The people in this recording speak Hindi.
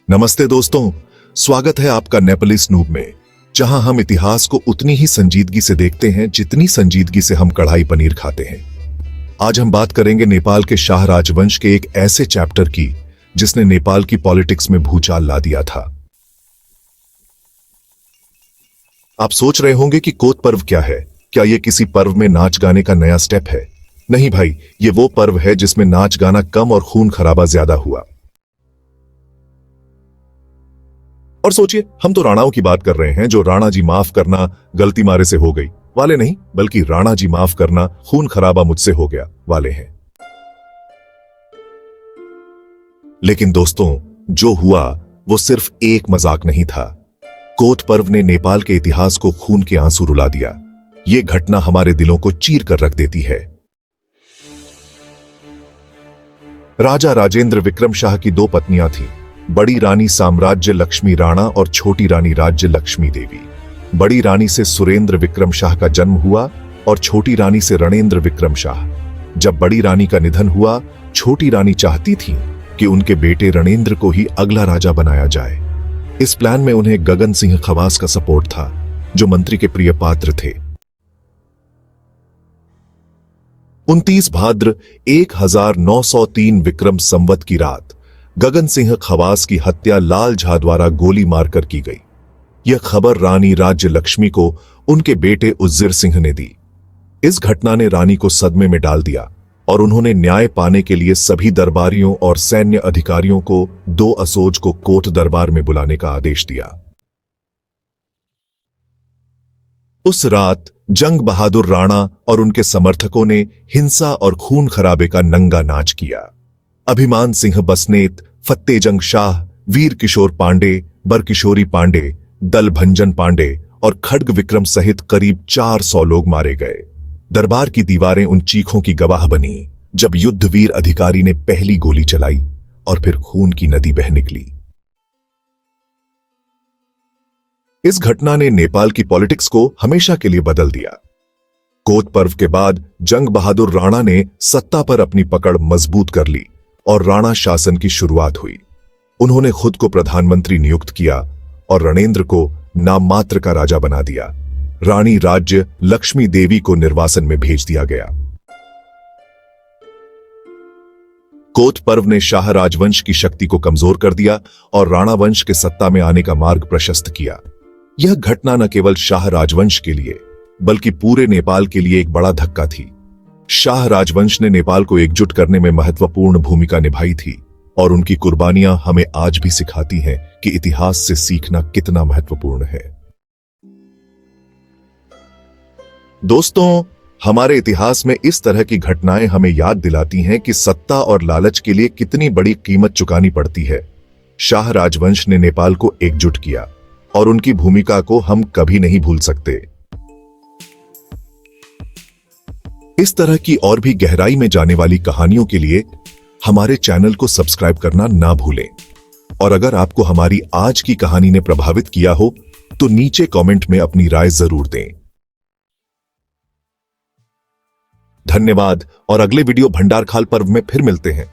नमस्ते दोस्तों, स्वागत है आपका नेपाली स्नूप में, जहां हम इतिहास को उतनी ही संजीदगी से देखते हैं जितनी संजीदगी से हम कढ़ाई पनीर खाते हैं। आज हम बात करेंगे नेपाल के शाह राजवंश के एक ऐसे चैप्टर की जिसने नेपाल की पॉलिटिक्स में भूचाल ला दिया था। आप सोच रहे होंगे कि कोत पर्व क्या है? क्या यह किसी पर्व में नाच गाने का नया स्टेप है? नहीं भाई, ये वो पर्व है जिसमें नाच गाना कम और खून खराबा ज्यादा हुआ। और सोचिए, हम तो राणाओं की बात कर रहे हैं, जो राणा जी माफ करना गलती मारे से हो गई वाले नहीं, बल्कि राणा जी माफ करना खून खराबा मुझसे हो गया वाले हैं। लेकिन दोस्तों, जो हुआ वो सिर्फ एक मजाक नहीं था। कोत पर्व ने नेपाल के इतिहास को खून के आंसू रुला दिया। यह घटना हमारे दिलों को चीर कर रख देती है। राजा राजेंद्र विक्रम शाह की दो पत्नियां थीं, बड़ी रानी साम्राज्य लक्ष्मी राणा और छोटी रानी राज्य लक्ष्मी देवी। बड़ी रानी से सुरेंद्र विक्रम शाह का जन्म हुआ और छोटी रानी से रणेंद्र विक्रम शाह। जब बड़ी रानी का निधन हुआ, छोटी रानी चाहती थी कि उनके बेटे रणेंद्र को ही अगला राजा बनाया जाए। इस प्लान में उन्हें गगन सिंह खवास का सपोर्ट था, जो मंत्री के प्रिय पात्र थे। 29 भाद्र 1903 विक्रम संवत की रात गगन सिंह खवास की हत्या लाल झा द्वारा गोली मारकर की गई। यह खबर रानी राज्य लक्ष्मी को उनके बेटे उज्जिर सिंह ने दी। इस घटना ने रानी को सदमे में डाल दिया और उन्होंने न्याय पाने के लिए सभी दरबारियों और सैन्य अधिकारियों को 2 असोज को कोट दरबार में बुलाने का आदेश दिया। उस रात जंग बहादुर राणा और उनके समर्थकों ने हिंसा और खून खराबे का नंगा नाच किया। अभिमान सिंह बसनेत, फत्तेजंग शाह, वीर किशोर पांडे, बरकिशोरी पांडे, दलभंजन पांडे और खड्ग विक्रम सहित करीब 400 लोग मारे गए। दरबार की दीवारें उन चीखों की गवाह बनी जब युद्धवीर अधिकारी ने पहली गोली चलाई और फिर खून की नदी बह निकली। इस घटना ने नेपाल की पॉलिटिक्स को हमेशा के लिए बदल दिया। कोत पर्व के बाद जंग बहादुर राणा ने सत्ता पर अपनी पकड़ मजबूत कर ली और राणा शासन की शुरुआत हुई। उन्होंने खुद को प्रधानमंत्री नियुक्त किया और रणेंद्र को नाम मात्र का राजा बना दिया। रानी राज्य लक्ष्मी देवी को निर्वासन में भेज दिया गया। कोत पर्व ने शाह राजवंश की शक्ति को कमजोर कर दिया और राणा वंश के सत्ता में आने का मार्ग प्रशस्त किया। यह घटना न केवल शाह राजवंश के लिए बल्कि पूरे नेपाल के लिए एक बड़ा धक्का थी। शाह राजवंश ने नेपाल को एकजुट करने में महत्वपूर्ण भूमिका निभाई थी और उनकी कुर्बानियां हमें आज भी सिखाती हैं कि इतिहास से सीखना कितना महत्वपूर्ण है। दोस्तों, हमारे इतिहास में इस तरह की घटनाएं हमें याद दिलाती हैं कि सत्ता और लालच के लिए कितनी बड़ी कीमत चुकानी पड़ती है। शाह राजवंश ने नेपाल को एकजुट किया और उनकी भूमिका को हम कभी नहीं भूल सकते। इस तरह की और भी गहराई में जाने वाली कहानियों के लिए हमारे चैनल को सब्सक्राइब करना ना भूलें। और अगर आपको हमारी आज की कहानी ने प्रभावित किया हो तो नीचे कमेंट में अपनी राय जरूर दें। धन्यवाद और अगले वीडियो भंडारखाल पर्व में फिर मिलते हैं।